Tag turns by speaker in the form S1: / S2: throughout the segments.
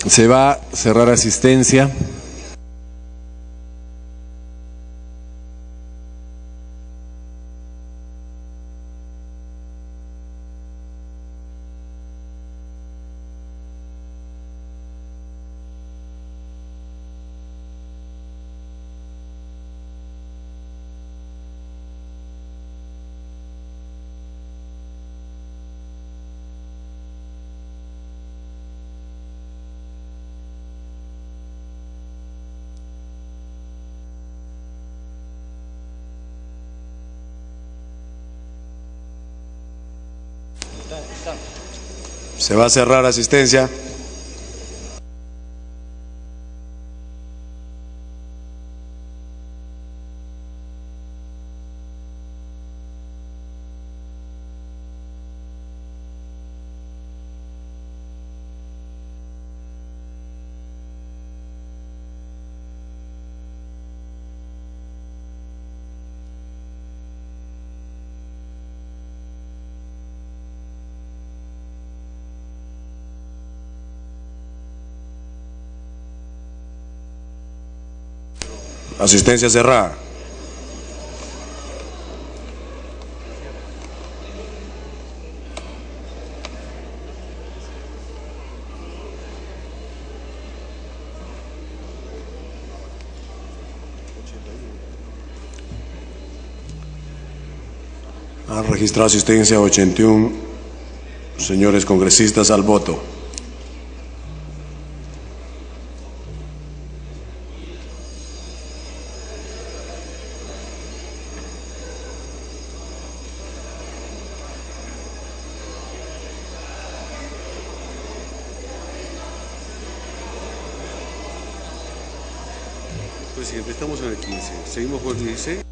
S1: Se va a cerrar asistencia. Se va a cerrar asistencia. Asistencia cerrada. Ha registrado asistencia 81 señores congresistas al voto.
S2: Presidente, estamos en el 15. ¿Seguimos por el 16?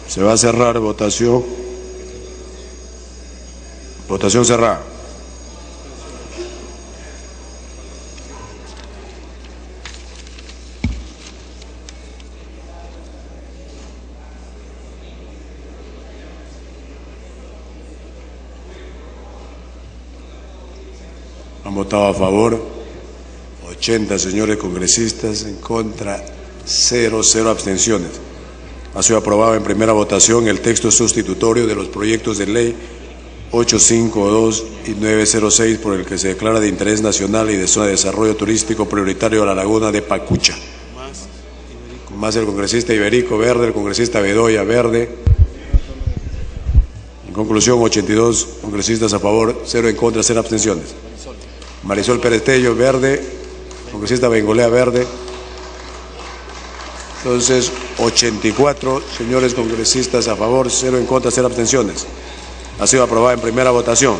S1: Se va a cerrar votación. Votación cerrada. Han votado a favor 80 señores congresistas, en contra 0 abstenciones. Ha sido aprobado en primera votación el texto sustitutorio de los proyectos de ley 852 y 906 por el que se declara de interés nacional y de zona de desarrollo turístico prioritario a la laguna de Pacucha. Más el congresista Iberico, verde; el congresista Bedoya, verde. En conclusión, 82 congresistas a favor, 0 en contra, 0 abstenciones. Marisol Pérez Tello, verde; congresista Bengolea, verde. Entonces, 84 señores congresistas a favor, 0 en contra, 0 abstenciones. Ha sido aprobada en primera votación.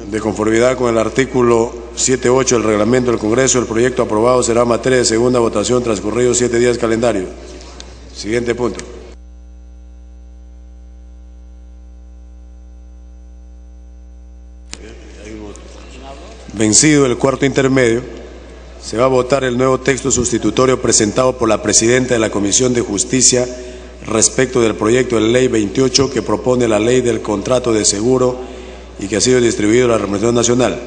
S1: De conformidad con el artículo 7.8 del reglamento del Congreso, el proyecto aprobado será materia de segunda votación transcurridos 7 días calendario. Siguiente punto. Vencido el cuarto intermedio, se va a votar el nuevo texto sustitutorio presentado por la presidenta de la Comisión de Justicia respecto del proyecto de ley 28 que propone la ley del contrato de seguro y que ha sido distribuido a la representación nacional.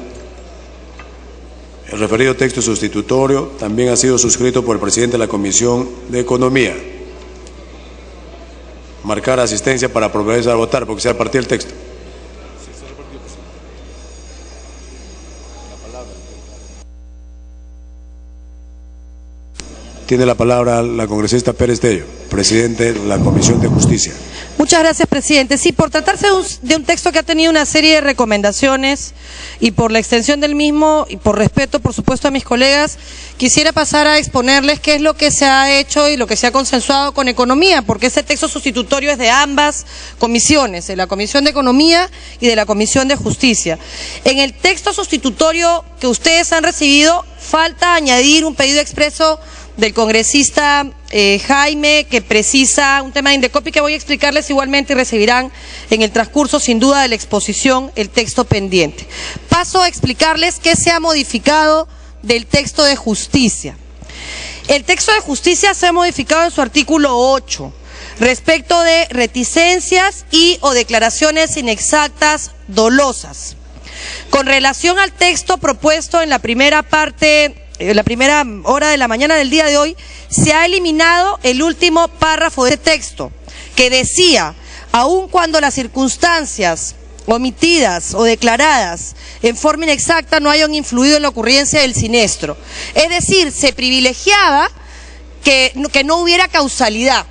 S1: El referido texto sustitutorio también ha sido suscrito por el presidente de la Comisión de Economía. Marcar asistencia para proceder a votar porque se ha partido el texto. Tiene la palabra la congresista Pérez Tello, presidente de la Comisión de Justicia.
S3: Muchas gracias, presidente. Sí, por tratarse de un texto que ha tenido una serie de recomendaciones y por la extensión del mismo y por respeto, por supuesto, a mis colegas, quisiera pasar a exponerles qué es lo que se ha hecho y lo que se ha consensuado con Economía, porque ese texto sustitutorio es de ambas comisiones, de la Comisión de Economía y de la Comisión de Justicia. En el texto sustitutorio que ustedes han recibido, falta añadir un pedido expreso del congresista Jaime, que precisa un tema de Indecopi que voy a explicarles igualmente y recibirán en el transcurso, sin duda, de la exposición el texto pendiente. Paso a explicarles qué se ha modificado del texto de Justicia. El texto de Justicia se ha modificado en su artículo 8, respecto de reticencias y o declaraciones inexactas dolosas. Con relación al texto propuesto en la primera parte, la primera hora de la mañana del día de hoy, se ha eliminado el último párrafo de este texto, que decía, aun cuando las circunstancias omitidas o declaradas en forma inexacta no hayan influido en la ocurrencia del siniestro. Es decir, se privilegiaba que no hubiera causalidad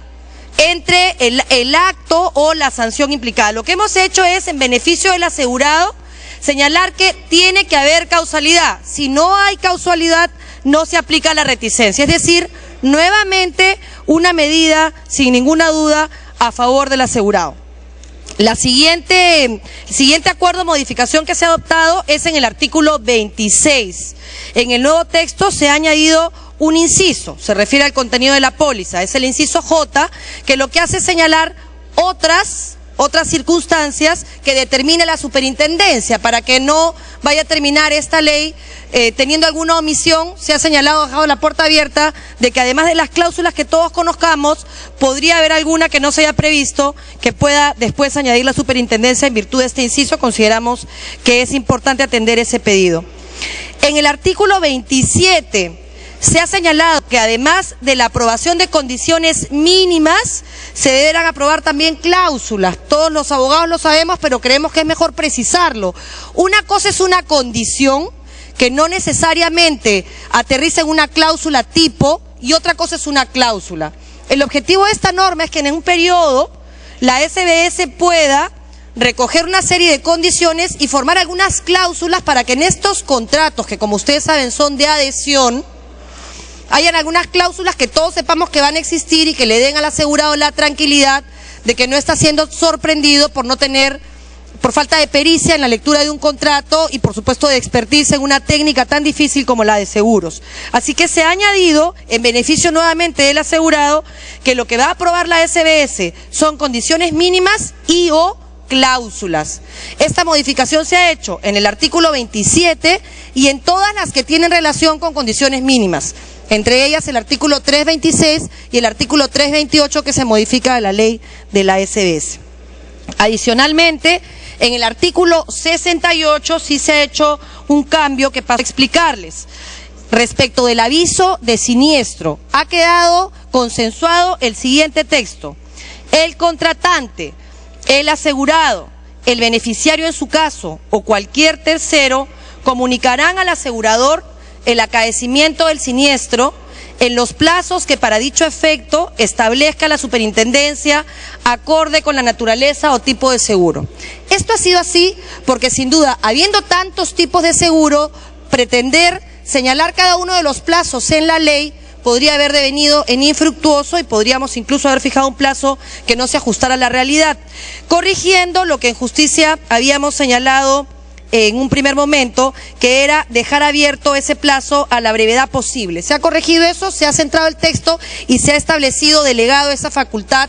S3: entre el acto o la sanción implicada. Lo que hemos hecho es, en beneficio del asegurado, señalar que tiene que haber causalidad. Si no hay causalidad, no se aplica la reticencia. Es decir, nuevamente una medida, sin ninguna duda, a favor del asegurado. El siguiente acuerdo de modificación que se ha adoptado es en el artículo 26. En el nuevo texto se ha añadido un inciso, se refiere al contenido de la póliza, es el inciso J, que lo que hace es señalar otras circunstancias que determine la superintendencia, para que no vaya a terminar esta ley teniendo alguna omisión. Se ha señalado, dejado la puerta abierta, de que además de las cláusulas que todos conozcamos, podría haber alguna que no se haya previsto, que pueda después añadir la superintendencia en virtud de este inciso. Consideramos que es importante atender ese pedido. En el artículo 27, se ha señalado que además de la aprobación de condiciones mínimas, se deberán aprobar también cláusulas. Todos los abogados lo sabemos, pero creemos que es mejor precisarlo. Una cosa es una condición que no necesariamente aterriza en una cláusula tipo, y otra cosa es una cláusula. El objetivo de esta norma es que en un periodo la SBS pueda recoger una serie de condiciones y formar algunas cláusulas para que en estos contratos, que como ustedes saben son de adhesión, hayan algunas cláusulas que todos sepamos que van a existir y que le den al asegurado la tranquilidad de que no está siendo sorprendido por falta de pericia en la lectura de un contrato y por supuesto de expertise en una técnica tan difícil como la de seguros. Así que se ha añadido, en beneficio nuevamente del asegurado, que lo que va a aprobar la SBS son condiciones mínimas y o cláusulas. Esta modificación se ha hecho en el artículo 27 y en todas las que tienen relación con condiciones mínimas, entre ellas el artículo 326 y el artículo 328 que se modifica de la ley de la SBS. Adicionalmente, en el artículo 68 sí se ha hecho un cambio que paso a explicarles. Respecto del aviso de siniestro, ha quedado consensuado el siguiente texto. El contratante, el asegurado, el beneficiario en su caso o cualquier tercero comunicarán al asegurador el acaecimiento del siniestro en los plazos que para dicho efecto establezca la superintendencia acorde con la naturaleza o tipo de seguro. Esto ha sido así porque sin duda, habiendo tantos tipos de seguro, pretender señalar cada uno de los plazos en la ley podría haber devenido en infructuoso y podríamos incluso haber fijado un plazo que no se ajustara a la realidad, corrigiendo lo que en Justicia habíamos señalado en un primer momento, que era dejar abierto ese plazo a la brevedad posible. Se ha corregido eso, se ha centrado el texto y se ha establecido delegado esa facultad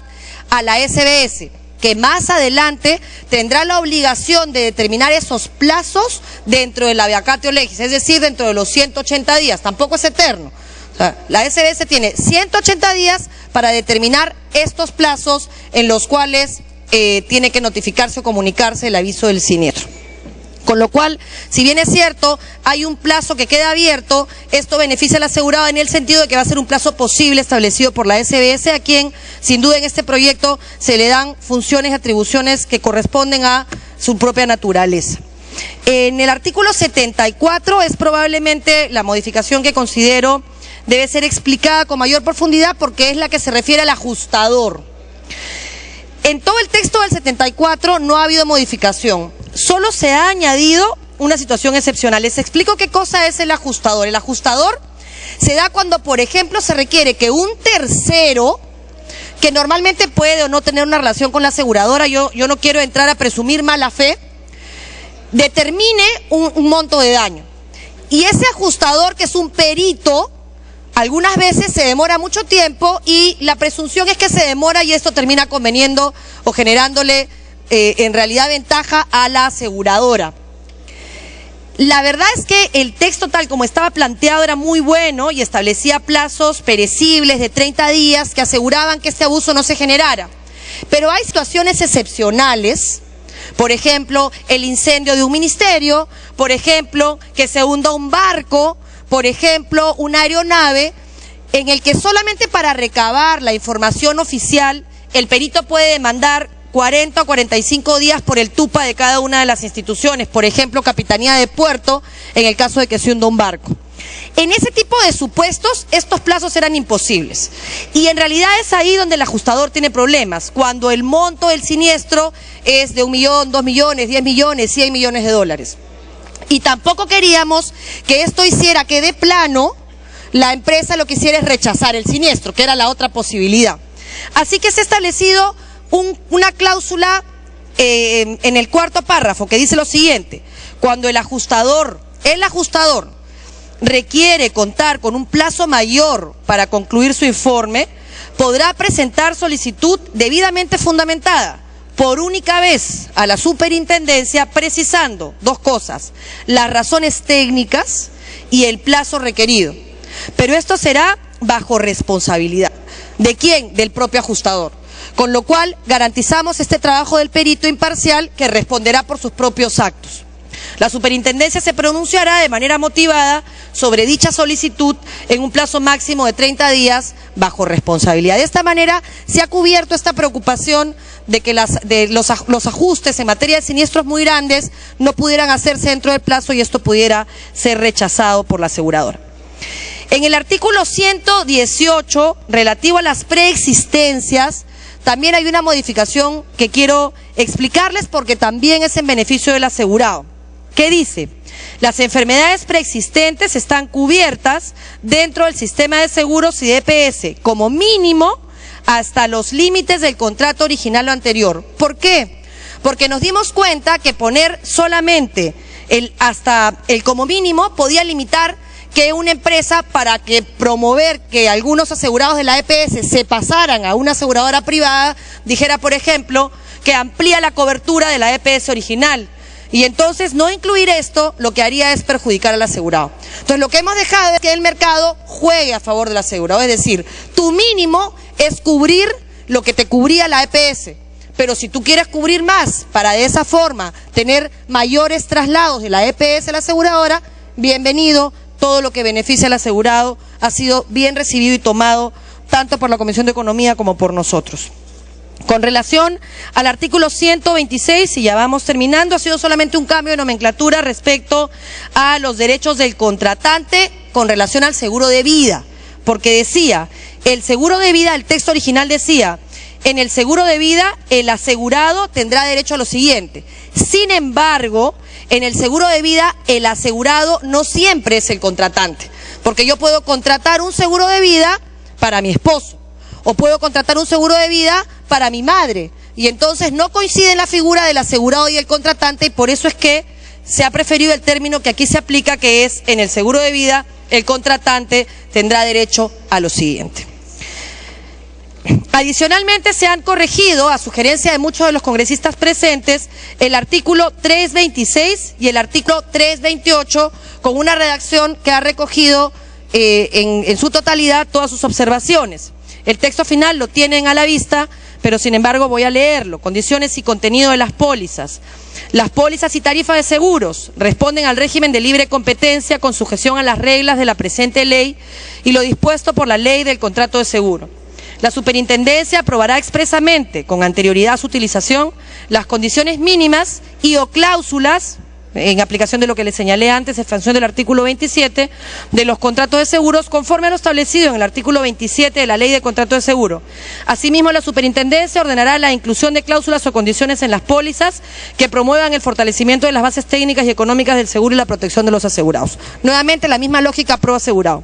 S3: a la SBS. que más adelante tendrá la obligación de determinar esos plazos dentro de la vacatio legis, es decir, dentro de los 180 días, tampoco es eterno. O sea, la SBS tiene 180 días para determinar estos plazos en los cuales tiene que notificarse o comunicarse el aviso del siniestro. Con lo cual, si bien es cierto, hay un plazo que queda abierto, esto beneficia al asegurado en el sentido de que va a ser un plazo posible establecido por la SBS, a quien, sin duda en este proyecto, se le dan funciones y atribuciones que corresponden a su propia naturaleza. En el artículo 74 es probablemente la modificación que considero debe ser explicada con mayor profundidad porque es la que se refiere al ajustador. En todo el texto del 74 no ha habido modificación. Solo se ha añadido una situación excepcional. Les explico qué cosa es el ajustador. El ajustador se da cuando, por ejemplo, se requiere que un tercero, que normalmente puede o no tener una relación con la aseguradora, yo no quiero entrar a presumir mala fe, determine un monto de daño. Y ese ajustador, que es un perito, algunas veces se demora mucho tiempo y la presunción es que se demora y esto termina conveniendo o generándole en realidad ventaja a la aseguradora. La verdad es que el texto tal como estaba planteado era muy bueno y establecía plazos perecibles de 30 días que aseguraban que este abuso no se generara. Pero hay situaciones excepcionales, por ejemplo, el incendio de un ministerio, por ejemplo, que se hunda un barco, por ejemplo, una aeronave, en el que solamente para recabar la información oficial el perito puede demandar 40 o 45 días por el TUPA de cada una de las instituciones, por ejemplo, Capitanía de Puerto, en el caso de que se hunda un barco. En ese tipo de supuestos, estos plazos eran imposibles. Y en realidad es ahí donde el ajustador tiene problemas, cuando el monto del siniestro es de 1 millón, 2 millones, 10 millones, 100 millones de dólares. Y tampoco queríamos que esto hiciera que de plano la empresa lo que hiciera es rechazar el siniestro, que era la otra posibilidad. Así que se ha establecido una cláusula en el cuarto párrafo que dice lo siguiente: cuando el ajustador requiere contar con un plazo mayor para concluir su informe, podrá presentar solicitud debidamente fundamentada por única vez a la superintendencia, precisando dos cosas: las razones técnicas y el plazo requerido. Pero esto será bajo responsabilidad. ¿De quién? Del propio ajustador. Con lo cual garantizamos este trabajo del perito imparcial que responderá por sus propios actos. La superintendencia se pronunciará de manera motivada sobre dicha solicitud en un plazo máximo de 30 días bajo responsabilidad. De esta manera se ha cubierto esta preocupación de que los ajustes en materia de siniestros muy grandes no pudieran hacerse dentro del plazo y esto pudiera ser rechazado por la aseguradora. En el artículo 118, relativo a las preexistencias, también hay una modificación que quiero explicarles porque también es en beneficio del asegurado. ¿Qué dice? Las enfermedades preexistentes están cubiertas dentro del sistema de seguros y de EPS, como mínimo hasta los límites del contrato original o anterior. ¿Por qué? Porque nos dimos cuenta que poner solamente hasta el como mínimo podía limitar que una empresa, para que promover que algunos asegurados de la EPS se pasaran a una aseguradora privada, dijera, por ejemplo, que amplía la cobertura de la EPS original. Y entonces no incluir esto lo que haría es perjudicar al asegurado. Entonces lo que hemos dejado es que el mercado juegue a favor del asegurado. Es decir, tu mínimo es cubrir lo que te cubría la EPS. Pero si tú quieres cubrir más para de esa forma tener mayores traslados de la EPS a la aseguradora, bienvenido. Todo lo que beneficia al asegurado ha sido bien recibido y tomado tanto por la Comisión de Economía como por nosotros. Con relación al artículo 126, y ya vamos terminando, ha sido solamente un cambio de nomenclatura respecto a los derechos del contratante con relación al seguro de vida, porque decía, el seguro de vida, el texto original decía, en el seguro de vida el asegurado tendrá derecho a lo siguiente. Sin embargo, en el seguro de vida el asegurado no siempre es el contratante, porque yo puedo contratar un seguro de vida para mi esposo, o puedo contratar un seguro de vida para mi madre, y entonces no coincide en la figura del asegurado y el contratante, y por eso es que se ha preferido el término que aquí se aplica, que es en el seguro de vida el contratante tendrá derecho a lo siguiente. Adicionalmente, se han corregido, a sugerencia de muchos de los congresistas presentes, el artículo 326 y el artículo 328 con una redacción que ha recogido en su totalidad todas sus observaciones. El texto final lo tienen a la vista, pero sin embargo voy a leerlo. Condiciones y contenido de las pólizas. Las pólizas y tarifas de seguros responden al régimen de libre competencia con sujeción a las reglas de la presente ley y lo dispuesto por la ley del contrato de seguro. La superintendencia aprobará expresamente, con anterioridad a su utilización, las condiciones mínimas y o cláusulas, en aplicación de lo que les señalé antes, expansión del artículo 27, de los contratos de seguros, conforme a lo establecido en el artículo 27 de la Ley de Contrato de Seguro. Asimismo, la superintendencia ordenará la inclusión de cláusulas o condiciones en las pólizas que promuevan el fortalecimiento de las bases técnicas y económicas del seguro y la protección de los asegurados. Nuevamente, la misma lógica pro asegurado.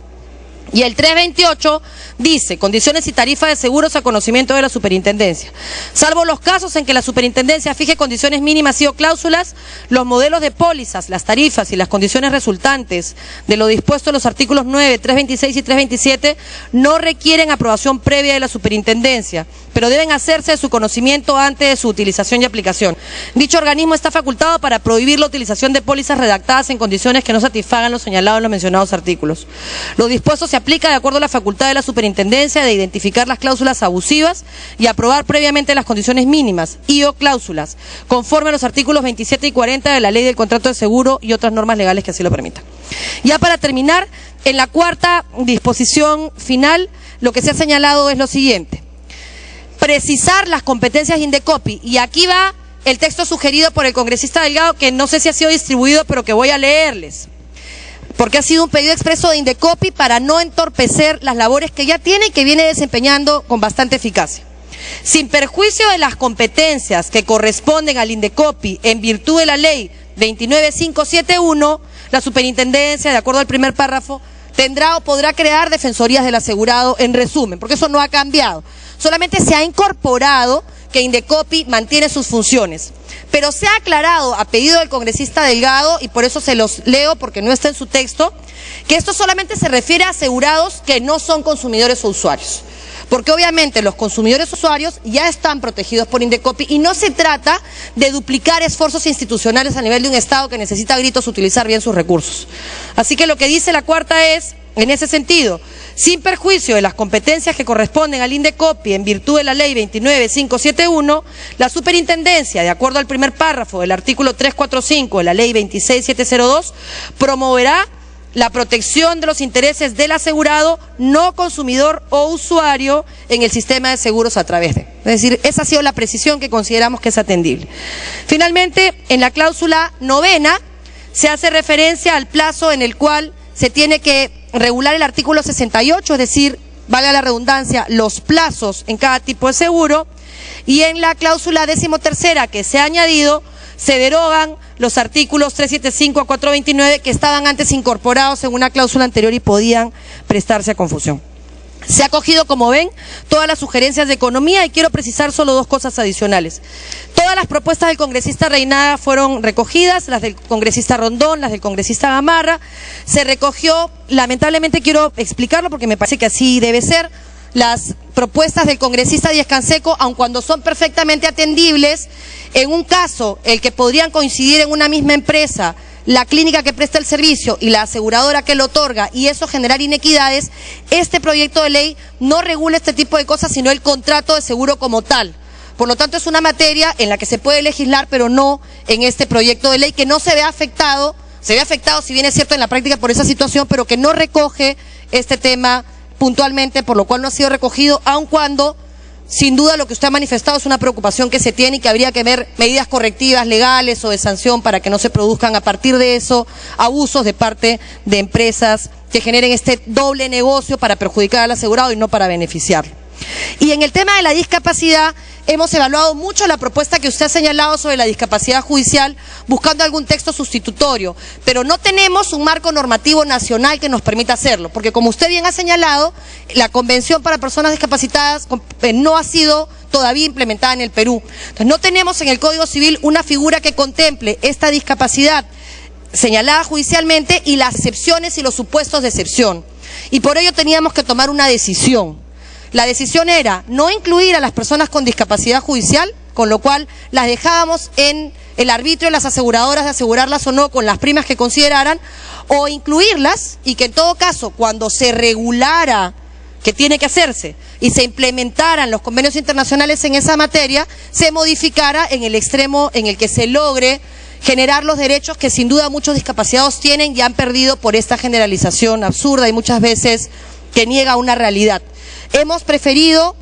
S3: Y el 328 dice, condiciones y tarifas de seguros a conocimiento de la superintendencia. Salvo los casos en que la superintendencia fije condiciones mínimas y o cláusulas, los modelos de pólizas, las tarifas y las condiciones resultantes de lo dispuesto en los artículos 9, 326 y 327 no requieren aprobación previa de la superintendencia, pero deben hacerse de su conocimiento antes de su utilización y aplicación. Dicho organismo está facultado para prohibir la utilización de pólizas redactadas en condiciones que no satisfagan lo señalado en los mencionados artículos. Lo dispuesto se aplica de acuerdo a la facultad de la superintendencia de identificar las cláusulas abusivas y aprobar previamente las condiciones mínimas y o cláusulas, conforme a los artículos 27 y 40 de la Ley del Contrato de Seguro y otras normas legales que así lo permitan. Ya para terminar, en la cuarta disposición final, lo que se ha señalado es lo siguiente: precisar las competencias de Indecopi, y aquí va el texto sugerido por el congresista Delgado, que no sé si ha sido distribuido, pero que voy a leerles, porque ha sido un pedido expreso de Indecopi para no entorpecer las labores que ya tiene y que viene desempeñando con bastante eficacia. Sin perjuicio de las competencias que corresponden al Indecopi en virtud de la ley 29571, la superintendencia, de acuerdo al primer párrafo, tendrá o podrá crear defensorías del asegurado, en resumen, porque eso no ha cambiado. Solamente se ha incorporado que Indecopi mantiene sus funciones. Pero se ha aclarado a pedido del congresista Delgado, y por eso se los leo porque no está en su texto, que esto solamente se refiere a asegurados que no son consumidores o usuarios. Porque obviamente los consumidores usuarios ya están protegidos por Indecopi y no se trata de duplicar esfuerzos institucionales a nivel de un Estado que necesita a gritos utilizar bien sus recursos. Así que lo que dice la cuarta es, en ese sentido, sin perjuicio de las competencias que corresponden al Indecopi en virtud de la ley 29571, la superintendencia, de acuerdo al primer párrafo del artículo 345 de la ley 26702, promoverá la protección de los intereses del asegurado, no consumidor o usuario, en el sistema de seguros a través de. Es decir, esa ha sido la precisión que consideramos que es atendible. Finalmente, en la cláusula novena se hace referencia al plazo en el cual se tiene que regular el artículo 68, es decir, valga la redundancia, los plazos en cada tipo de seguro, y en la cláusula 13ª que se ha añadido, se derogan los artículos 375 a 429 que estaban antes incorporados en una cláusula anterior y podían prestarse a confusión. Se ha cogido, como ven, todas las sugerencias de economía, y quiero precisar solo dos cosas adicionales. Todas las propuestas del congresista Reinaga fueron recogidas, las del congresista Rondón, las del congresista Gamarra. Se recogió, lamentablemente quiero explicarlo porque me parece que así debe ser, las propuestas del congresista Díaz Canseco, aun cuando son perfectamente atendibles, en un caso el que podrían coincidir en una misma empresa la clínica que presta el servicio y la aseguradora que lo otorga, y eso generar inequidades, este proyecto de ley no regula este tipo de cosas, sino el contrato de seguro como tal. Por lo tanto, es una materia en la que se puede legislar, pero no en este proyecto de ley, que no se ve afectado, si bien es cierto en la práctica por esa situación, pero que no recoge este tema puntualmente, por lo cual no ha sido recogido, aun cuando, sin duda, lo que usted ha manifestado es una preocupación que se tiene y que habría que ver medidas correctivas legales o de sanción para que no se produzcan a partir de eso abusos de parte de empresas que generen este doble negocio para perjudicar al asegurado y no para beneficiarlo. Y en el tema de la discapacidad, hemos evaluado mucho la propuesta que usted ha señalado sobre la discapacidad judicial, buscando algún texto sustitutorio, pero no tenemos un marco normativo nacional que nos permita hacerlo, porque como usted bien ha señalado, la Convención para Personas Discapacitadas no ha sido todavía implementada en el Perú. Entonces, no tenemos en el Código Civil una figura que contemple esta discapacidad señalada judicialmente y las excepciones y los supuestos de excepción. Y por ello teníamos que tomar una decisión. la decisión era no incluir a las personas con discapacidad judicial, con lo cual las dejábamos en el arbitrio de las aseguradoras de asegurarlas o no con las primas que consideraran, o incluirlas y que en todo caso cuando se regulara, que tiene que hacerse, y se implementaran los convenios internacionales en esa materia, se modificara en el extremo en el que se logre generar los derechos que sin duda muchos discapacitados tienen y han perdido por esta generalización absurda y muchas veces que niega una realidad. Hemos preferido,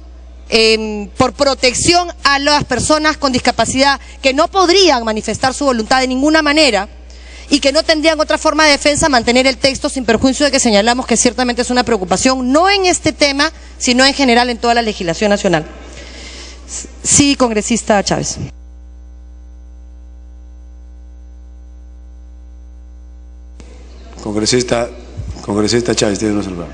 S3: por protección a las personas con discapacidad que no podrían manifestar su voluntad de ninguna manera y que no tendrían otra forma de defensa, mantener el texto sin perjuicio de que señalamos que ciertamente es una preocupación, no en este tema, sino en general en toda la legislación nacional. Sí, congresista Chávez.
S1: Congresista Chávez, tiene una salva.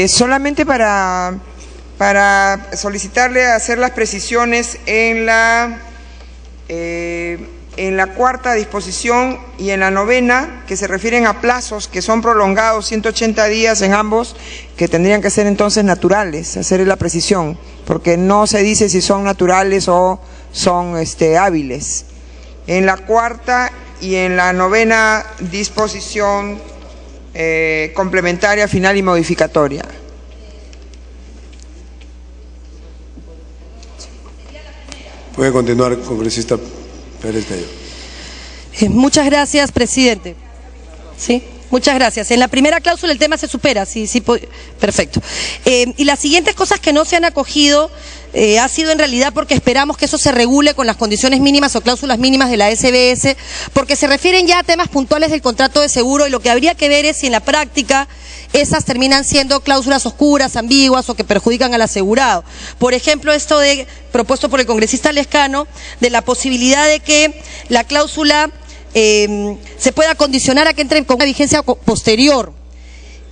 S4: Solamente para solicitarle hacer las precisiones en la cuarta disposición y en la novena, que se refieren a plazos que son prolongados 180 días en ambos, que tendrían que ser entonces naturales, hacer la precisión, porque no se dice si son naturales o son hábiles. En la cuarta y en la novena disposición complementaria, final y modificatoria.
S1: Puede continuar, congresista Pérez Tello.
S3: Muchas gracias, presidente. ¿Sí? Muchas gracias. En la primera cláusula el tema se supera, sí, perfecto. Y las siguientes cosas que no se han acogido ha sido en realidad porque esperamos que eso se regule con las condiciones mínimas o cláusulas mínimas de la SBS, porque se refieren ya a temas puntuales del contrato de seguro y lo que habría que ver es si en la práctica esas terminan siendo cláusulas oscuras, ambiguas o que perjudican al asegurado. Por ejemplo, esto propuesto por el congresista Lescano, de la posibilidad de que la cláusula se pueda condicionar a que entre con una vigencia posterior.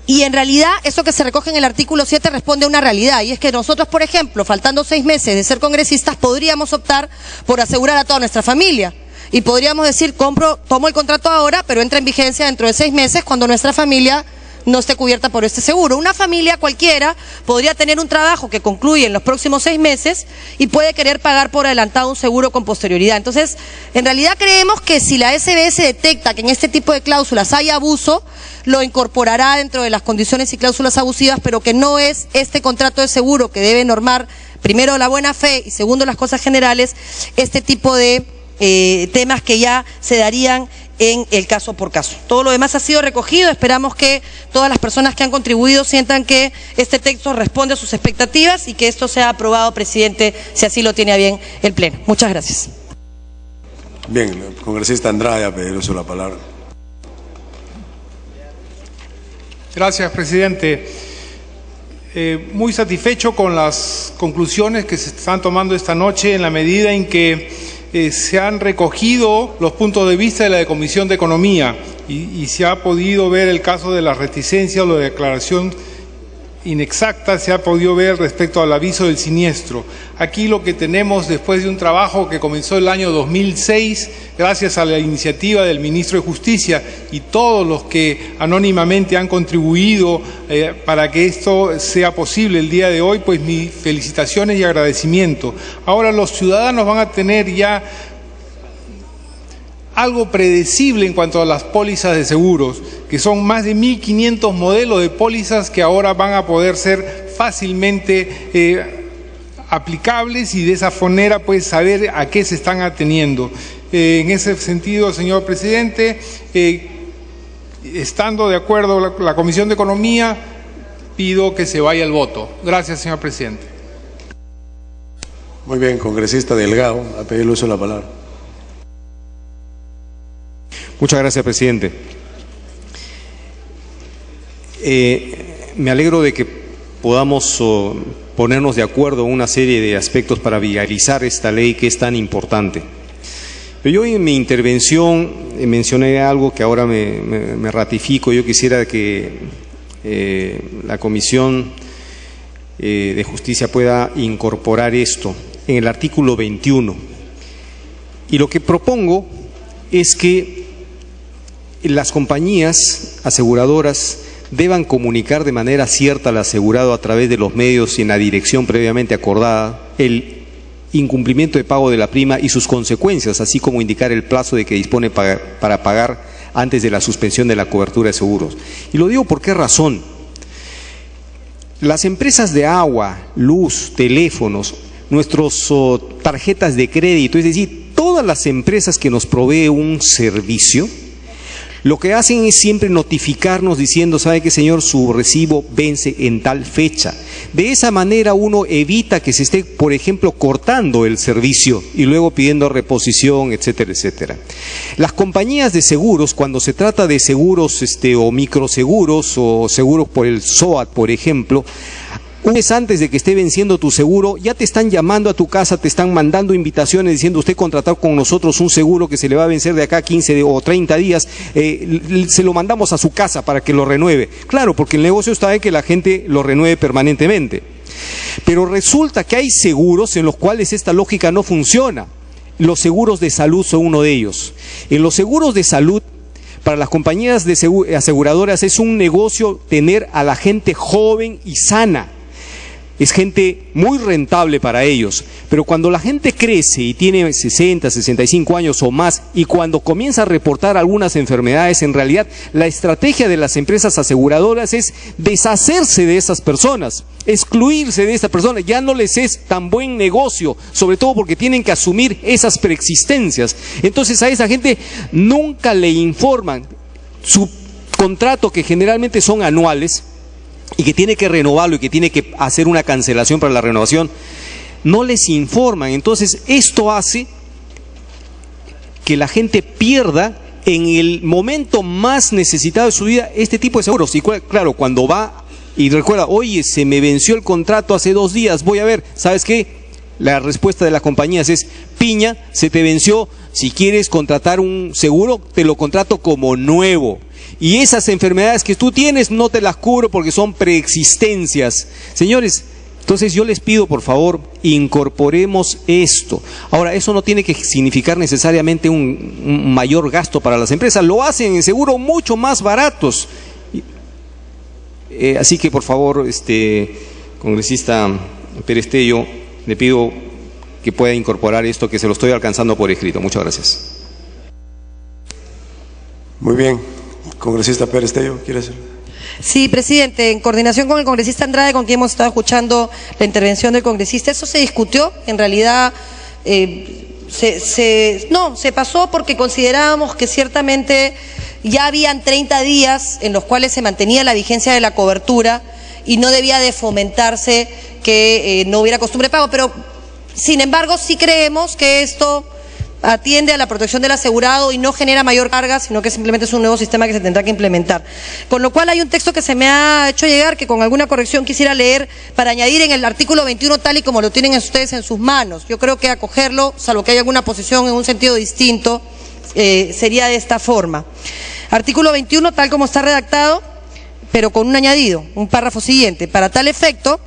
S3: Y en realidad eso que se recoge en el artículo 7 responde a una realidad, y es que nosotros, por ejemplo, faltando 6 meses de ser congresistas, podríamos optar por asegurar a toda nuestra familia. Y podríamos decir, tomo el contrato ahora, pero entra en vigencia dentro de 6 meses cuando nuestra familia no esté cubierta por este seguro. Una familia cualquiera podría tener un trabajo que concluye en los próximos 6 meses y puede querer pagar por adelantado un seguro con posterioridad. Entonces, en realidad creemos que si la SBS detecta que en este tipo de cláusulas hay abuso, lo incorporará dentro de las condiciones y cláusulas abusivas, pero que no es este contrato de seguro que debe normar, primero, la buena fe y segundo, las cosas generales, este tipo de temas que ya se darían en el caso por caso. Todo lo demás ha sido recogido, esperamos que todas las personas que han contribuido sientan que este texto responde a sus expectativas y que esto sea aprobado, presidente, si así lo tiene a bien el Pleno. Muchas gracias.
S1: Bien, congresista Andrade a pedir uso de la palabra.
S5: Gracias, presidente. Muy satisfecho con las conclusiones que se están tomando esta noche en la medida en que se han recogido los puntos de vista de la Comisión de Economía y se ha podido ver el caso de la reticencia o la declaración inexacta, se ha podido ver respecto al aviso del siniestro. Aquí lo que tenemos, después de un trabajo que comenzó el año 2006, gracias a la iniciativa del ministro de Justicia y todos los que anónimamente han contribuido para que esto sea posible el día de hoy, pues mis felicitaciones y agradecimiento. Ahora los ciudadanos van a tener ya algo predecible en cuanto a las pólizas de seguros, que son más de 1.500 modelos de pólizas que ahora van a poder ser fácilmente aplicables y de esa manera pues saber a qué se están ateniendo. En ese sentido, señor presidente, estando de acuerdo la Comisión de Economía, pido que se vaya el voto. Gracias, señor presidente.
S1: Muy bien, congresista Delgado, a pedir el uso de la palabra.
S6: Muchas gracias, presidente. Me alegro de que podamos ponernos de acuerdo en una serie de aspectos para viabilizar esta ley que es tan importante. Pero yo en mi intervención mencioné algo que ahora me ratifico. Yo quisiera que la Comisión de Justicia pueda incorporar esto en el artículo 21. Y lo que propongo es que las compañías aseguradoras deban comunicar de manera cierta al asegurado a través de los medios y en la dirección previamente acordada el incumplimiento de pago de la prima y sus consecuencias, así como indicar el plazo de que dispone para pagar antes de la suspensión de la cobertura de seguros. Y lo digo por qué razón. Las empresas de agua, luz, teléfonos, nuestras tarjetas de crédito, es decir, todas las empresas que nos proveen un servicio, lo que hacen es siempre notificarnos diciendo, ¿sabe qué, señor? Su recibo vence en tal fecha. De esa manera uno evita que se esté, por ejemplo, cortando el servicio y luego pidiendo reposición, etcétera, etcétera. Las compañías de seguros, cuando se trata de seguros o microseguros o seguros por el SOAT, por ejemplo, un mes antes de que esté venciendo tu seguro, ya te están llamando a tu casa, te están mandando invitaciones diciendo usted contratar con nosotros un seguro que se le va a vencer de acá a 15 o 30 días, se lo mandamos a su casa para que lo renueve. Claro, porque el negocio está en que la gente lo renueve permanentemente. Pero resulta que hay seguros en los cuales esta lógica no funciona. Los seguros de salud son uno de ellos. En los seguros de salud, para las compañías de aseguradoras es un negocio tener a la gente joven y sana. Es gente muy rentable para ellos, pero cuando la gente crece y tiene 60, 65 años o más, y cuando comienza a reportar algunas enfermedades, en realidad la estrategia de las empresas aseguradoras es deshacerse de esas personas, excluirse de esas personas, ya no les es tan buen negocio, sobre todo porque tienen que asumir esas preexistencias. Entonces a esa gente nunca le informan su contrato, que generalmente son anuales, y que tiene que renovarlo y que tiene que hacer una cancelación para la renovación, no les informan. Entonces esto hace que la gente pierda en el momento más necesitado de su vida este tipo de seguros. Y claro, cuando va y recuerda, oye, se me venció el contrato hace 2 días, voy a ver, ¿sabes qué? La respuesta de las compañías es, piña, se te venció, si quieres contratar un seguro, te lo contrato como nuevo. Y esas enfermedades que tú tienes no te las cubro porque son preexistencias. Señores, entonces yo les pido, por favor, incorporemos esto. Ahora, eso no tiene que significar necesariamente un mayor gasto para las empresas. Lo hacen en seguro mucho más baratos. Así que, por favor, congresista Pérez Tello, le pido que pueda incorporar esto, que se lo estoy alcanzando por escrito. Muchas gracias.
S1: Muy bien. Congresista Pérez Tello, ¿quiere hacer?
S3: Sí, presidente, en coordinación con el congresista Andrade, con quien hemos estado escuchando la intervención del congresista, eso se discutió, en realidad se pasó porque considerábamos que ciertamente ya habían 30 días en los cuales se mantenía la vigencia de la cobertura y no debía de fomentarse que no hubiera costumbre de pago, pero sin embargo sí creemos que esto atiende a la protección del asegurado y no genera mayor carga, sino que simplemente es un nuevo sistema que se tendrá que implementar. Con lo cual hay un texto que se me ha hecho llegar, que con alguna corrección quisiera leer para añadir en el artículo 21 tal y como lo tienen ustedes en sus manos. Yo creo que acogerlo, salvo que haya alguna posición en un sentido distinto, sería de esta forma. Artículo 21 tal como está redactado, pero con un añadido, un párrafo siguiente. Para tal efecto,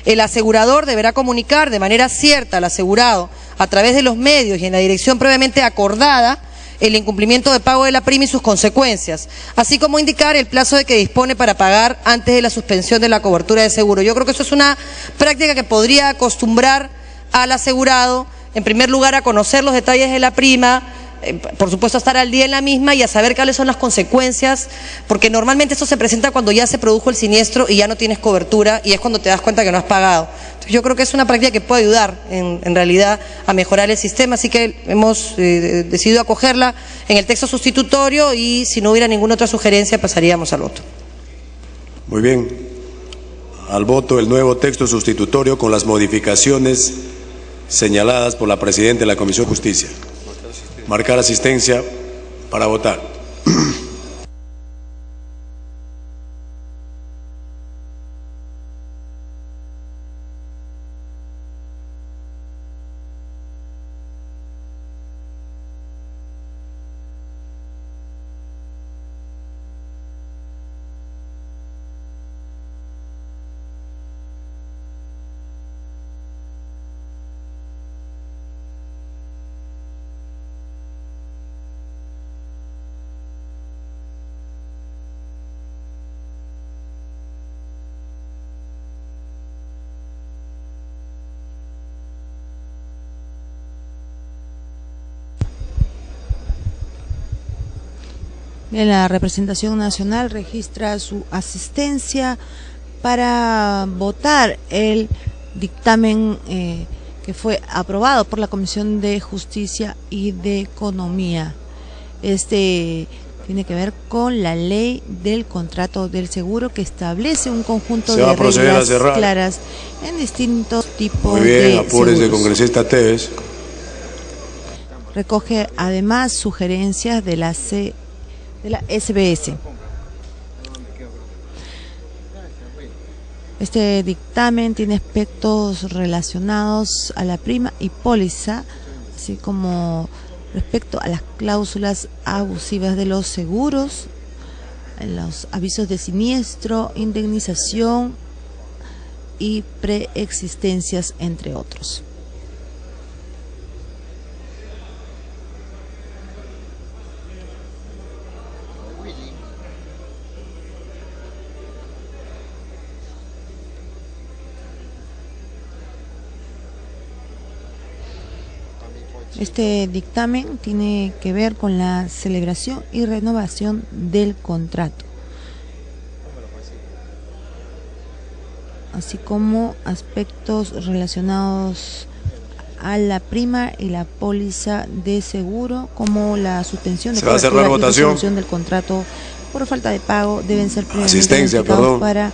S3: el asegurador deberá comunicar de manera cierta al asegurado a través de los medios y en la dirección previamente acordada el incumplimiento de pago de la prima y sus consecuencias, así como indicar el plazo de que dispone para pagar antes de la suspensión de la cobertura de seguro. Yo creo que eso es una práctica que podría acostumbrar al asegurado, en primer lugar, a conocer los detalles de la prima, por supuesto a estar al día en la misma y a saber cuáles son las consecuencias, porque normalmente eso se presenta cuando ya se produjo el siniestro y ya no tienes cobertura y es cuando te das cuenta que no has pagado. Entonces yo creo que es una práctica que puede ayudar en realidad a mejorar el sistema, así que hemos decidido acogerla en el texto sustitutorio y si no hubiera ninguna otra sugerencia pasaríamos al voto.
S1: Muy bien. Al voto el nuevo texto sustitutorio con las modificaciones señaladas por la presidenta de la Comisión de Justicia. Marcar asistencia para votar.
S7: Bien, la representación nacional registra su asistencia para votar el dictamen que fue aprobado por la Comisión de Justicia y de Economía. Este tiene que ver con la ley del contrato del seguro, que establece un conjunto de reglas claras en distintos tipos de seguros. Muy bien,
S1: apúrese, congresista Tevez.
S7: Recoge además sugerencias de la SBS. Este dictamen tiene aspectos relacionados a la prima y póliza, así como respecto a las cláusulas abusivas de los seguros, los avisos de siniestro, indemnización y preexistencias, entre otros. Este dictamen tiene que ver con la celebración y renovación del contrato, así como aspectos relacionados a la prima y la póliza de seguro, como la suspensión de cobertura y resolución del contrato por falta de pago, deben ser previamente identificados para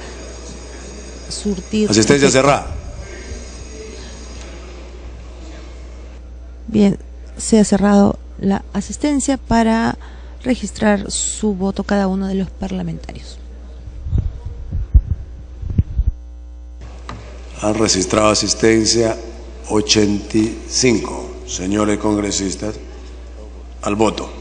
S7: surtir.
S1: Asistencia cerrada.
S7: Bien, se ha cerrado la asistencia para registrar su voto cada uno de los parlamentarios.
S1: Han registrado asistencia 85 señores congresistas al voto.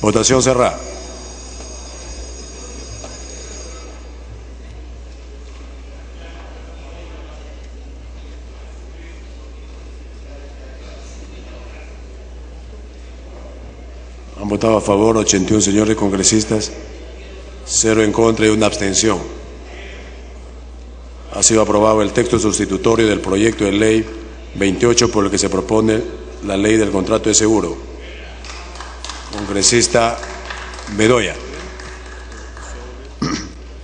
S1: Votación cerrada. Han votado a favor 81 señores congresistas, 0 en contra y 1 abstención. Ha sido aprobado el texto sustitutorio del proyecto de ley 28 por el que se propone la ley del contrato de seguro. Congresista Bedoya.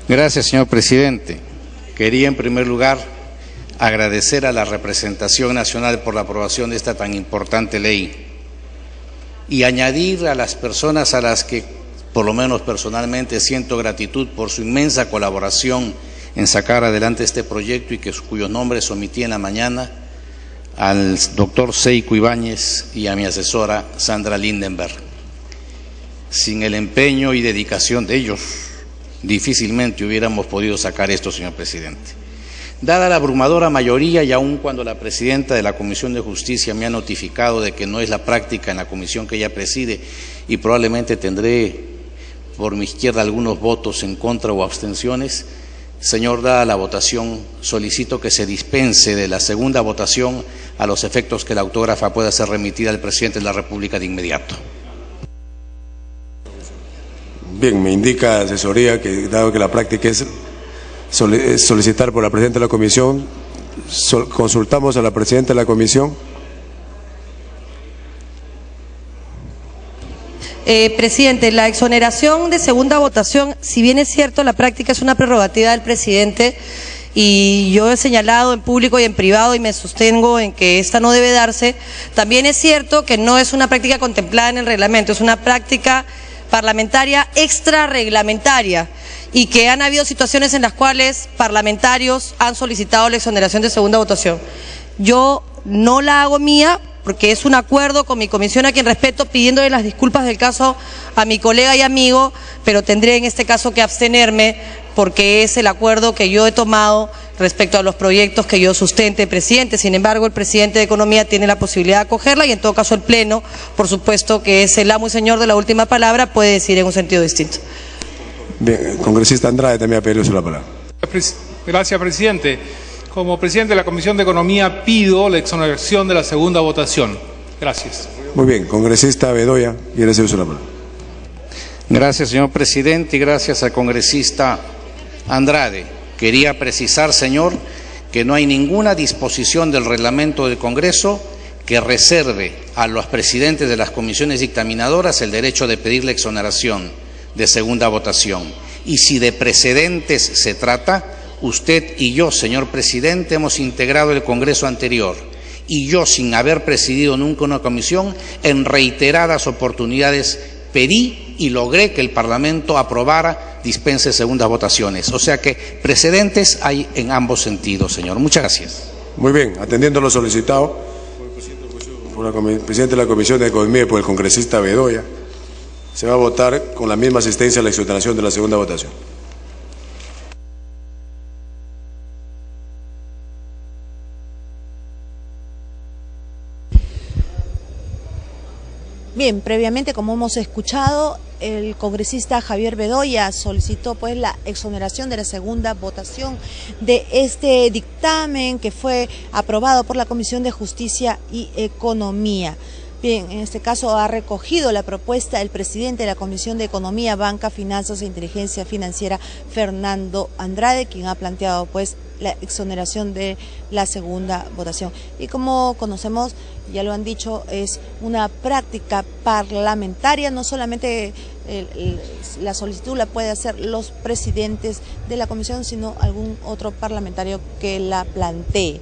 S8: Gracias, señor presidente. Quería en primer lugar agradecer a la representación nacional por la aprobación de esta tan importante ley y añadir a las personas a las que, por lo menos personalmente, siento gratitud por su inmensa colaboración en sacar adelante este proyecto y cuyos nombres omití en la mañana, al doctor Seiko Ibáñez y a mi asesora Sandra Lindenberg. Sin el empeño y dedicación de ellos, difícilmente hubiéramos podido sacar esto, señor presidente. Dada la abrumadora mayoría y aun cuando la presidenta de la Comisión de Justicia me ha notificado de que no es la práctica en la comisión que ella preside y probablemente tendré por mi izquierda algunos votos en contra o abstenciones, señor, dada la votación, solicito que se dispense de la segunda votación a los efectos que la autógrafa pueda ser remitida al presidente de la República de inmediato.
S1: Bien, me indica asesoría que, dado que la práctica es solicitar por la presidenta de la comisión, consultamos a la presidenta de la comisión.
S3: Presidente, la exoneración de segunda votación, si bien es cierto, la práctica es una prerrogativa del presidente y yo he señalado en público y en privado y me sostengo en que esta no debe darse, también es cierto que no es una práctica contemplada en el reglamento, es una práctica parlamentaria extrarreglamentaria y que han habido situaciones en las cuales parlamentarios han solicitado la exoneración de segunda votación. Yo no la hago mía porque es un acuerdo con mi comisión, a quien respeto, pidiéndole las disculpas del caso a mi colega y amigo, pero tendré en este caso que abstenerme porque es el acuerdo que yo he tomado respecto a los proyectos que yo sustente, presidente. Sin embargo, el presidente de Economía tiene la posibilidad de acogerla y en todo caso el Pleno, por supuesto que es el amo y señor de la última palabra, puede decir en un sentido distinto.
S1: Bien, congresista Andrade también ha pedido la palabra.
S5: Gracias, presidente. Como presidente de la Comisión de Economía pido la exoneración de la segunda votación. Gracias.
S1: Muy bien, congresista Bedoya, quiere hacer uso de la palabra.
S8: Gracias, señor presidente, y gracias al congresista Andrade. Quería precisar, señor, que no hay ninguna disposición del reglamento del Congreso que reserve a los presidentes de las comisiones dictaminadoras el derecho de pedir la exoneración de segunda votación. Y si de precedentes se trata, usted y yo, señor presidente, hemos integrado el Congreso anterior y yo, sin haber presidido nunca una comisión, en reiteradas oportunidades pedí y logré que el Parlamento aprobara dispense segundas votaciones. O sea que precedentes hay en ambos sentidos, señor. Muchas gracias.
S1: Muy bien, atendiendo lo solicitado por el presidente de la Comisión de Economía y por el congresista Bedoya, se va a votar con la misma asistencia a la exoneración de la segunda votación.
S7: Bien, previamente, como hemos escuchado, el congresista Javier Bedoya solicitó pues la exoneración de la segunda votación de este dictamen que fue aprobado por la Comisión de Justicia y Economía. Bien, en este caso ha recogido la propuesta el presidente de la Comisión de Economía, Banca, Finanzas e Inteligencia Financiera, Fernando Andrade, quien ha planteado pues la exoneración de la segunda votación. Y como conocemos, ya lo han dicho, es una práctica parlamentaria, no solamente la solicitud la puede hacer los presidentes de la comisión, sino algún otro parlamentario que la plantee.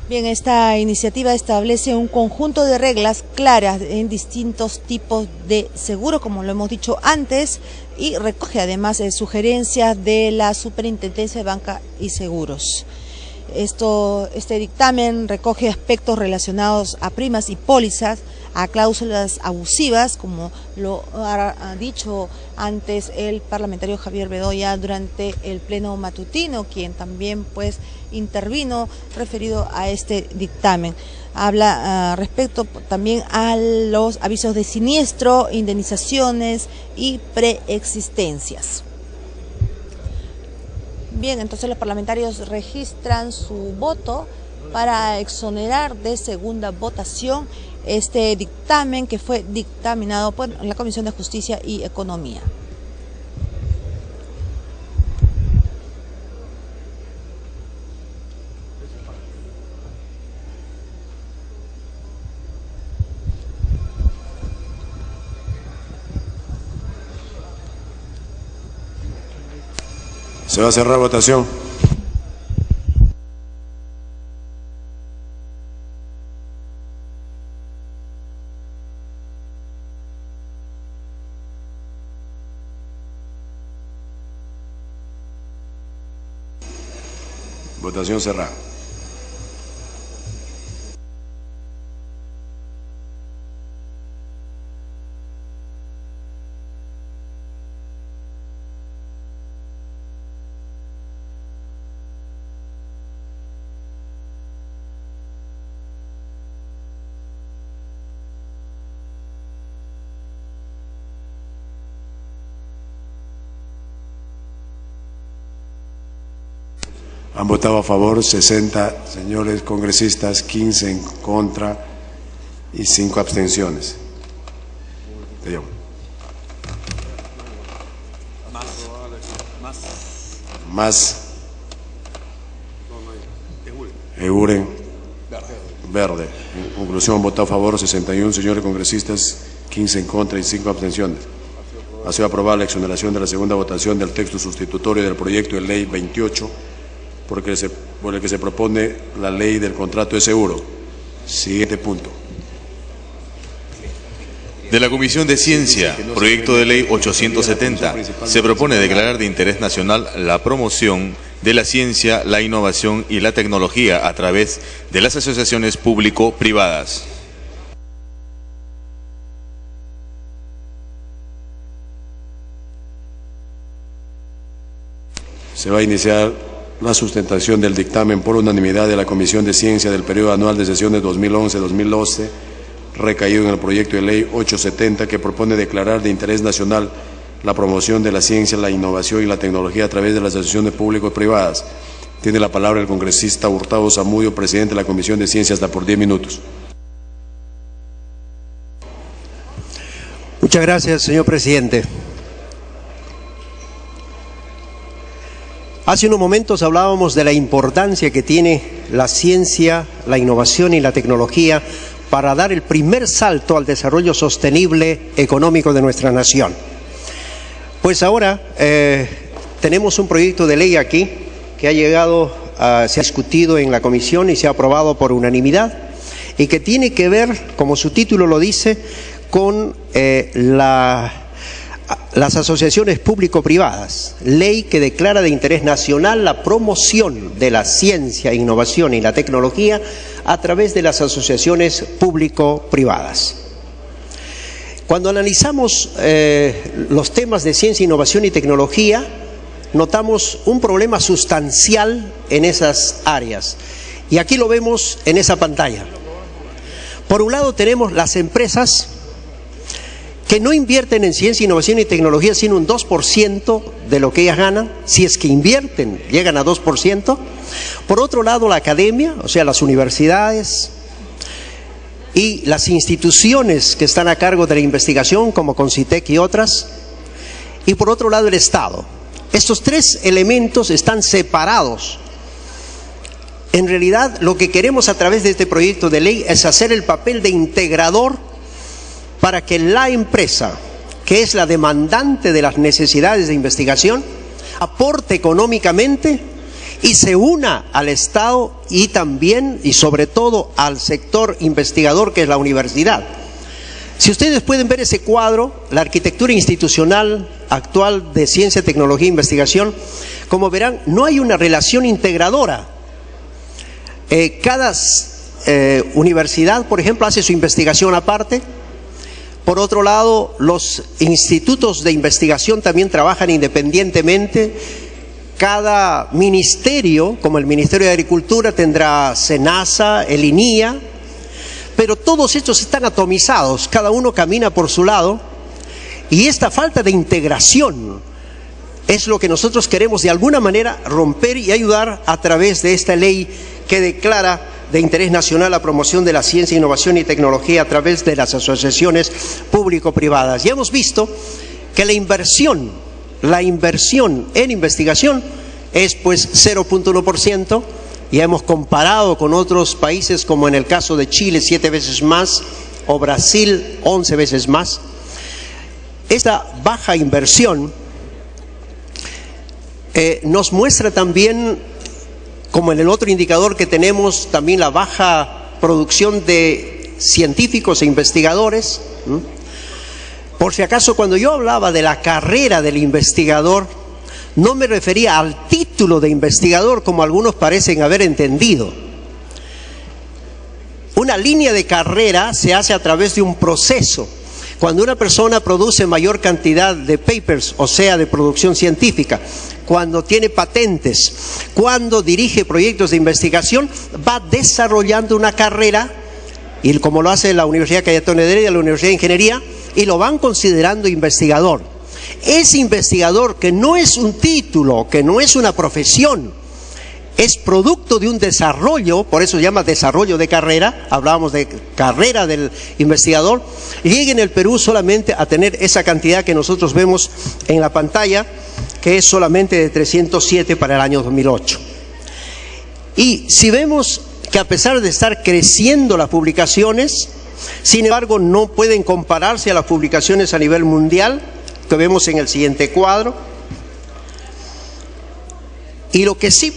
S7: Bien, esta iniciativa establece un conjunto de reglas claras en distintos tipos de seguros, como lo hemos dicho antes, y recoge además sugerencias de la Superintendencia de Banca y Seguros. Este dictamen recoge aspectos relacionados a primas y pólizas, a cláusulas abusivas, como lo ha dicho antes el parlamentario Javier Bedoya durante el pleno matutino, quien también pues intervino referido a este dictamen. Habla respecto también a los avisos de siniestro, indemnizaciones y preexistencias. Bien, entonces los parlamentarios registran su voto para exonerar de segunda votación este dictamen que fue dictaminado por la Comisión de Justicia y Economía.
S1: Se va a cerrar votación. Votación cerrada. Han votado a favor 60 señores congresistas, 15 en contra y 5 abstenciones. Más. Eguren. Verde. En conclusión, han votado a favor 61 señores congresistas, 15 en contra y 5 abstenciones. Ha sido aprobada la exoneración de la segunda votación del texto sustitutorio del proyecto de ley 28, por el que se propone la ley del contrato de seguro. Siguiente punto.
S9: De la Comisión de Ciencia, proyecto de ley 870, se propone declarar de interés nacional la promoción de la ciencia, la innovación y la tecnología a través de las asociaciones público-privadas.
S1: Se va a iniciar la sustentación del dictamen por unanimidad de la Comisión de Ciencia del periodo anual de sesiones 2011-2012, recaído en el proyecto de ley 870, que propone declarar de interés nacional la promoción de la ciencia, la innovación y la tecnología a través de las asociaciones público-privadas. Tiene la palabra el congresista Hurtado Zamudio, presidente de la Comisión de Ciencia, hasta por 10 minutos.
S10: Muchas gracias, señor presidente. Hace unos momentos hablábamos de la importancia que tiene la ciencia, la innovación y la tecnología para dar el primer salto al desarrollo sostenible económico de nuestra nación. Pues ahora tenemos un proyecto de ley aquí que ha llegado, se ha discutido en la comisión y se ha aprobado por unanimidad, y que tiene que ver, como su título lo dice, con las asociaciones público-privadas, ley que declara de interés nacional la promoción de la ciencia, innovación y la tecnología a través de las asociaciones público-privadas. Cuando analizamos los temas de ciencia, innovación y tecnología, notamos un problema sustancial en esas áreas, y aquí lo vemos en esa pantalla. Por un lado tenemos las empresas que no invierten en ciencia, innovación y tecnología, sino un 2% de lo que ellas ganan. Si es que invierten, llegan a 2%. Por otro lado, la academia, o sea, las universidades y las instituciones que están a cargo de la investigación, como CONCITEC y otras. Y por otro lado, el Estado. Estos tres elementos están separados. En realidad, lo que queremos a través de este proyecto de ley es hacer el papel de integrador para que la empresa, que es la demandante de las necesidades de investigación, aporte económicamente y se una al Estado y también y sobre todo al sector investigador, que es la universidad. Si ustedes pueden ver ese cuadro, la arquitectura institucional actual de ciencia, tecnología e investigación, como verán, no hay una relación integradora. Cada universidad, por ejemplo, hace su investigación aparte. Por otro lado, los institutos de investigación también trabajan independientemente. Cada ministerio, como el Ministerio de Agricultura, tendrá SENASA, el INIA, pero todos estos están atomizados, cada uno camina por su lado, y esta falta de integración es lo que nosotros queremos de alguna manera romper y ayudar a través de esta ley que declara de interés nacional la promoción de la ciencia, innovación y tecnología a través de las asociaciones público-privadas. Ya hemos visto que la inversión en investigación es pues 0.1%, ya hemos comparado con otros países como en el caso de Chile 7 veces más o Brasil 11 veces más. Esta baja inversión nos muestra también, como en el otro indicador que tenemos, también la baja producción de científicos e investigadores. Por si acaso, cuando yo hablaba de la carrera del investigador, No me refería al título de investigador como algunos parecen haber entendido. Una línea de carrera se hace a través de un proceso. Cuando una persona produce mayor cantidad de papers, o sea, de producción científica, cuando tiene patentes, cuando dirige proyectos de investigación, va desarrollando una carrera, y como lo hace la Universidad Cayetano Heredia, la Universidad de Ingeniería, y lo van considerando investigador. Ese investigador, que no es un título, que no es una profesión, es producto de un desarrollo, por eso se llama desarrollo de carrera, hablábamos de carrera del investigador, llega en el Perú solamente a tener esa cantidad que nosotros vemos en la pantalla, que es solamente de 307 para el año 2008. Y si vemos que a pesar de estar creciendo las publicaciones, sin embargo no pueden compararse a las publicaciones a nivel mundial, que vemos en el siguiente cuadro, y lo que sí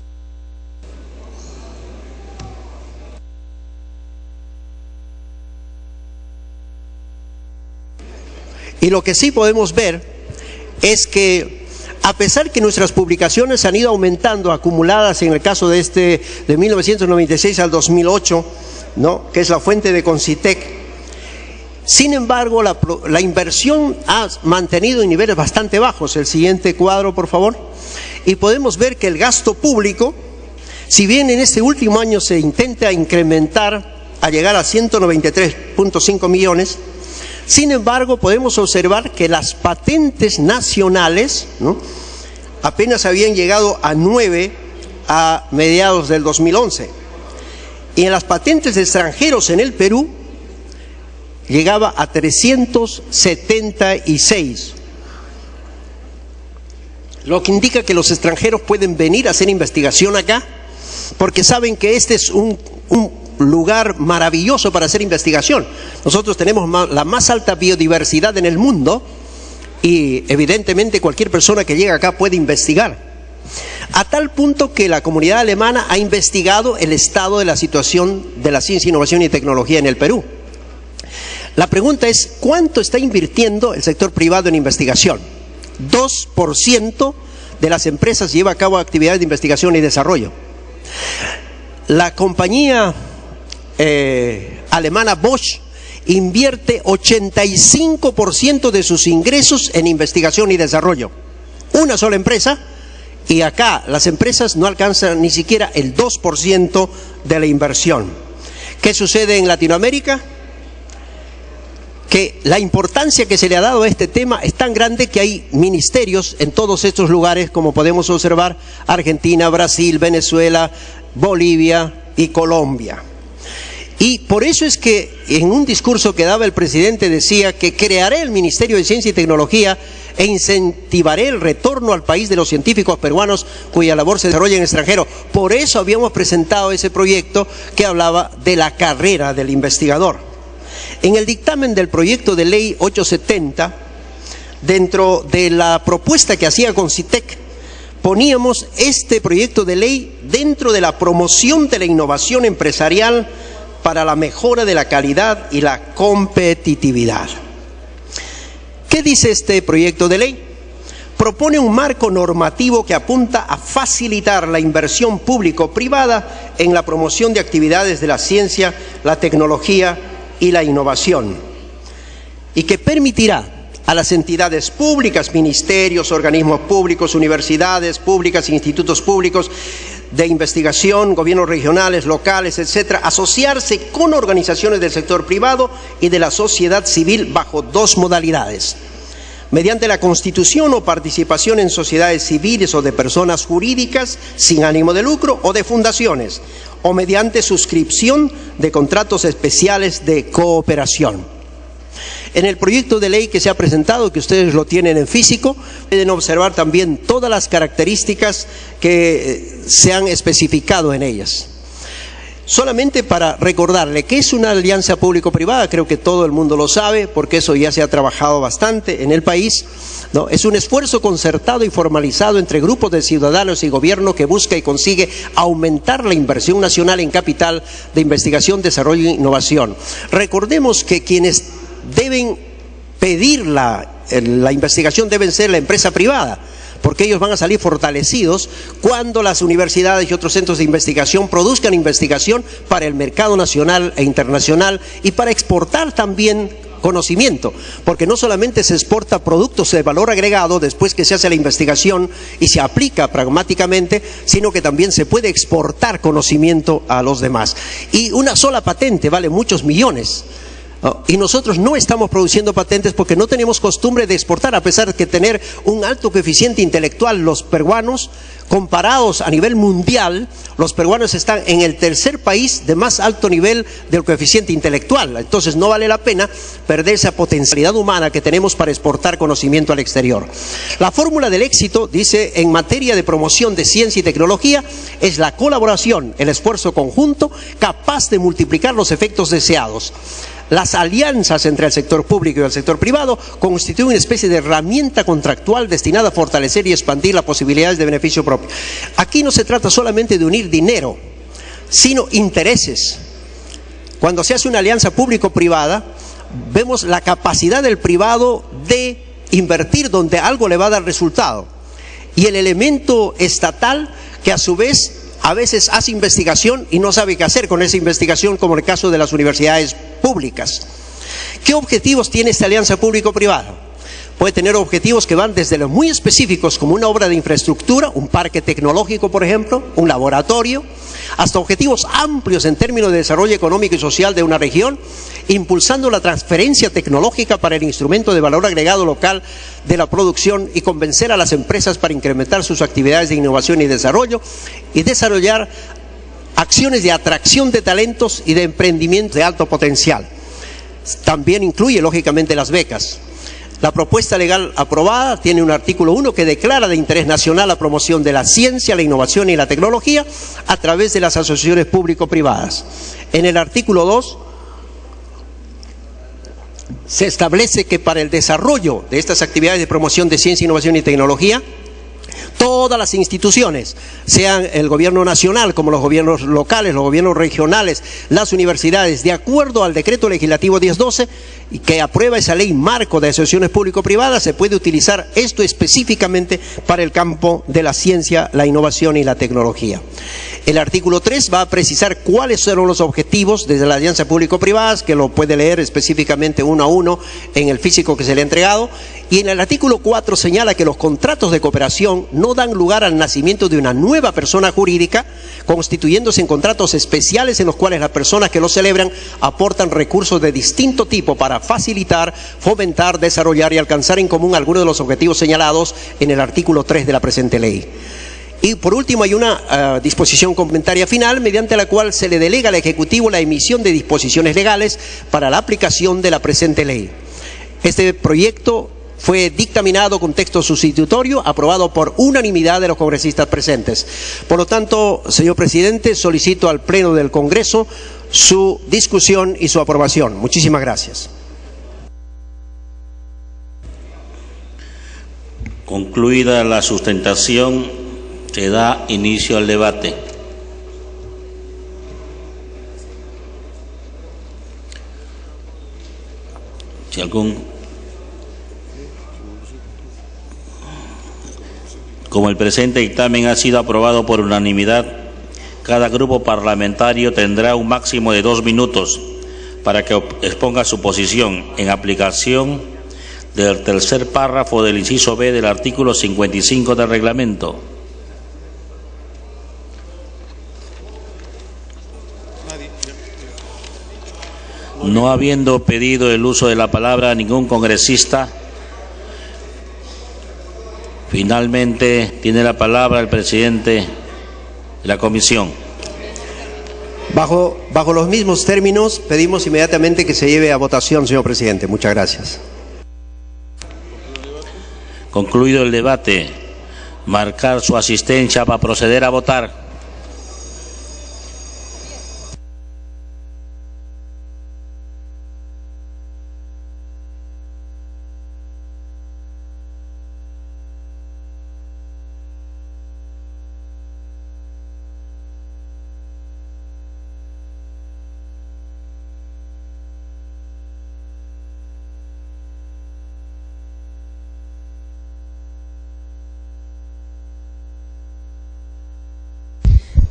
S10: podemos ver es que a pesar que nuestras publicaciones han ido aumentando, acumuladas en el caso de 1996 al 2008, ¿no?, que es la fuente de Concitec, sin embargo la inversión ha mantenido en niveles bastante bajos. El siguiente cuadro, por favor. Y podemos ver que el gasto público, si bien en este último año se intenta incrementar a llegar a 193.5 millones, sin embargo, podemos observar que las patentes nacionales, ¿no?, apenas habían llegado a 9 a mediados del 2011. Y en las patentes de extranjeros en el Perú, llegaba a 376. Lo que indica que los extranjeros pueden venir a hacer investigación acá, porque saben que este es un lugar maravilloso para hacer investigación. Nosotros tenemos la más alta biodiversidad en el mundo y evidentemente cualquier persona que llega acá puede investigar. A tal punto que la comunidad alemana ha investigado el estado de la situación de la ciencia, innovación y tecnología en el Perú. La pregunta es, ¿cuánto está invirtiendo el sector privado en investigación? 2% de las empresas lleva a cabo actividades de investigación y desarrollo. La compañía alemana Bosch invierte 85% de sus ingresos en investigación y desarrollo. Una sola empresa, y acá las empresas no alcanzan ni siquiera el 2% de la inversión. ¿Qué sucede en Latinoamérica? Que la importancia que se le ha dado a este tema es tan grande que hay ministerios en todos estos lugares, como podemos observar: Argentina, Brasil, Venezuela, Bolivia y Colombia. Y por eso es que en un discurso que daba el presidente decía que crearé el Ministerio de Ciencia y Tecnología e incentivaré el retorno al país de los científicos peruanos cuya labor se desarrolla en el extranjero. Por eso habíamos presentado ese proyecto que hablaba de la carrera del investigador. En el dictamen del proyecto de ley 870, dentro de la propuesta que hacía Concitec, poníamos este proyecto de ley dentro de la promoción de la innovación empresarial para la mejora de la calidad y la competitividad. ¿Qué dice este proyecto de ley? Propone un marco normativo que apunta a facilitar la inversión público-privada en la promoción de actividades de la ciencia, la tecnología y la innovación, y que permitirá a las entidades públicas, ministerios, organismos públicos, universidades públicas, institutos públicos de investigación, gobiernos regionales, locales, etcétera, asociarse con organizaciones del sector privado y de la sociedad civil bajo dos modalidades: mediante la constitución o participación en sociedades civiles o de personas jurídicas sin ánimo de lucro o de fundaciones, o mediante suscripción de contratos especiales de cooperación. En el proyecto de ley que se ha presentado, que ustedes lo tienen en físico, pueden observar también todas las características que se han especificado en ellas. Solamente para recordarle que es una alianza público-privada, creo que todo el mundo lo sabe, porque eso ya se ha trabajado bastante en el país, ¿no? Es un esfuerzo concertado y formalizado entre grupos de ciudadanos y gobierno que busca y consigue aumentar la inversión nacional en capital de investigación, desarrollo e innovación. Recordemos que quienes deben pedir la investigación deben ser la empresa privada, porque ellos van a salir fortalecidos cuando las universidades y otros centros de investigación produzcan investigación para el mercado nacional e internacional y para exportar también conocimiento, porque no solamente se exporta productos de valor agregado después que se hace la investigación y se aplica pragmáticamente, sino que también se puede exportar conocimiento a los demás. Y una sola patente vale muchos millones. Y nosotros no estamos produciendo patentes porque no tenemos costumbre de exportar, a pesar de tener un alto coeficiente intelectual. Los peruanos, comparados a nivel mundial, los peruanos están en el tercer país de más alto nivel del coeficiente intelectual. Entonces no vale la pena perder esa potencialidad humana que tenemos para exportar conocimiento al exterior. La fórmula del éxito, dice, en materia de promoción de ciencia y tecnología, es la colaboración, el esfuerzo conjunto capaz de multiplicar los efectos deseados. Las alianzas entre el sector público y el sector privado constituyen una especie de herramienta contractual destinada a fortalecer y expandir las posibilidades de beneficio propio. Aquí no se trata solamente de unir dinero, sino intereses. Cuando se hace una alianza público-privada, vemos la capacidad del privado de invertir donde algo le va a dar resultado. Y el elemento estatal, que a su vez a veces hace investigación y no sabe qué hacer con esa investigación, como en el caso de las universidades públicas. ¿Qué objetivos tiene esta alianza público-privada? Puede tener objetivos que van desde los muy específicos, como una obra de infraestructura, un parque tecnológico, por ejemplo, un laboratorio, hasta objetivos amplios en términos de desarrollo económico y social de una región, impulsando la transferencia tecnológica para el instrumento de valor agregado local de la producción y convencer a las empresas para incrementar sus actividades de innovación y desarrollo y desarrollar acciones de atracción de talentos y de emprendimiento de alto potencial. También incluye, lógicamente, las becas. La propuesta legal aprobada tiene un artículo 1 que declara de interés nacional la promoción de la ciencia, la innovación y la tecnología a través de las asociaciones público-privadas. En el artículo 2 se establece que para el desarrollo de estas actividades de promoción de ciencia, innovación y tecnología, todas las instituciones, sean el gobierno nacional como los gobiernos locales, los gobiernos regionales, las universidades, de acuerdo al decreto legislativo 1012, que aprueba esa ley marco de asociaciones público-privadas, se puede utilizar esto específicamente para el campo de la ciencia, la innovación y la tecnología. El artículo 3 va a precisar cuáles son los objetivos de la alianza público-privadas, que lo puede leer específicamente uno a uno en el físico que se le ha entregado. Y en el artículo 4 señala que los contratos de cooperación no dan lugar al nacimiento de una nueva persona jurídica, constituyéndose en contratos especiales en los cuales las personas que los celebran aportan recursos de distinto tipo para facilitar, fomentar, desarrollar y alcanzar en común algunos de los objetivos señalados en el artículo 3 de la presente ley. Y por último hay una disposición complementaria final mediante la cual se le delega al Ejecutivo la emisión de disposiciones legales para la aplicación de la presente ley. Este proyecto fue dictaminado con texto sustitutorio, aprobado por unanimidad de los congresistas presentes. Por lo tanto, señor presidente, solicito al Pleno del Congreso su discusión y su aprobación. Muchísimas gracias.
S11: Concluida la sustentación, se da inicio al debate. Si Como el presente dictamen ha sido aprobado por unanimidad, cada grupo parlamentario tendrá un máximo de 2 minutos para que exponga su posición en aplicación del tercer párrafo del inciso B del artículo 55 del reglamento. No habiendo pedido el uso de la palabra a ningún congresista, finalmente tiene la palabra el presidente de la comisión.
S10: Bajo los mismos términos, pedimos inmediatamente que se lleve a votación, señor presidente. Muchas gracias.
S11: Concluido el debate, marcar su asistencia para proceder a votar.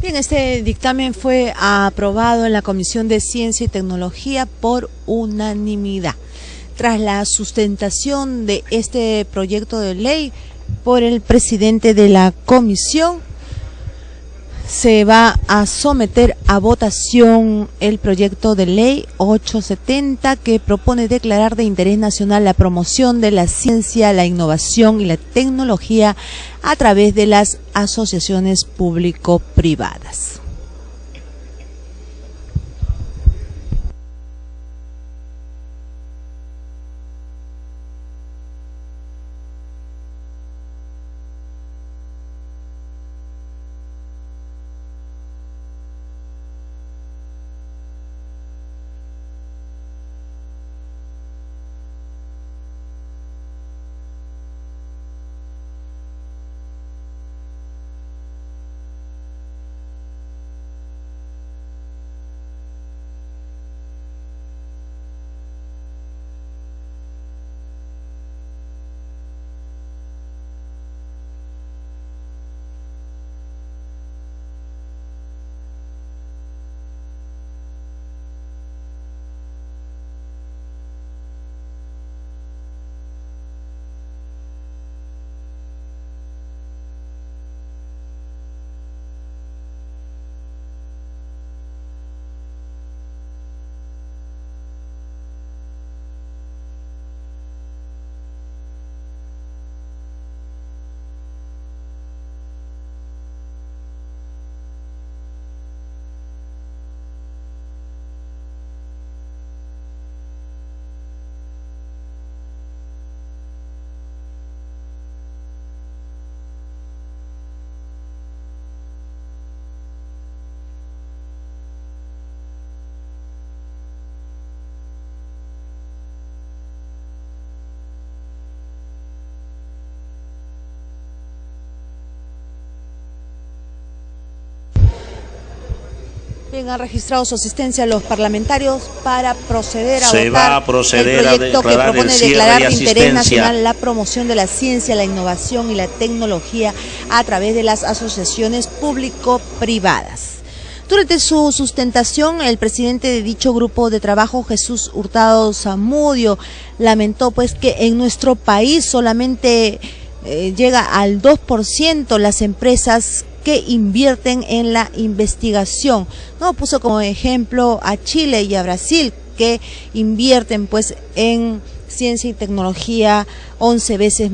S7: Bien, este dictamen fue aprobado en la Comisión de Ciencia y Tecnología por unanimidad. Tras la sustentación de este proyecto de ley por el presidente de la comisión, se va a someter a votación el proyecto de ley 870 que propone declarar de interés nacional la promoción de la ciencia, la innovación y la tecnología a través de las asociaciones público-privadas. Bien, han registrado su asistencia los parlamentarios para proceder a votar el proyecto que propone declarar de interés nacional la promoción de la ciencia, la innovación y la tecnología a través de las asociaciones público-privadas. Durante su sustentación, el presidente de dicho grupo de trabajo, Jesús Hurtado Zamudio, lamentó pues que en nuestro país solamente llega al 2% las empresas que invierten en la investigación. No, puso como ejemplo a Chile y a Brasil, que invierten pues en ciencia y tecnología 11 veces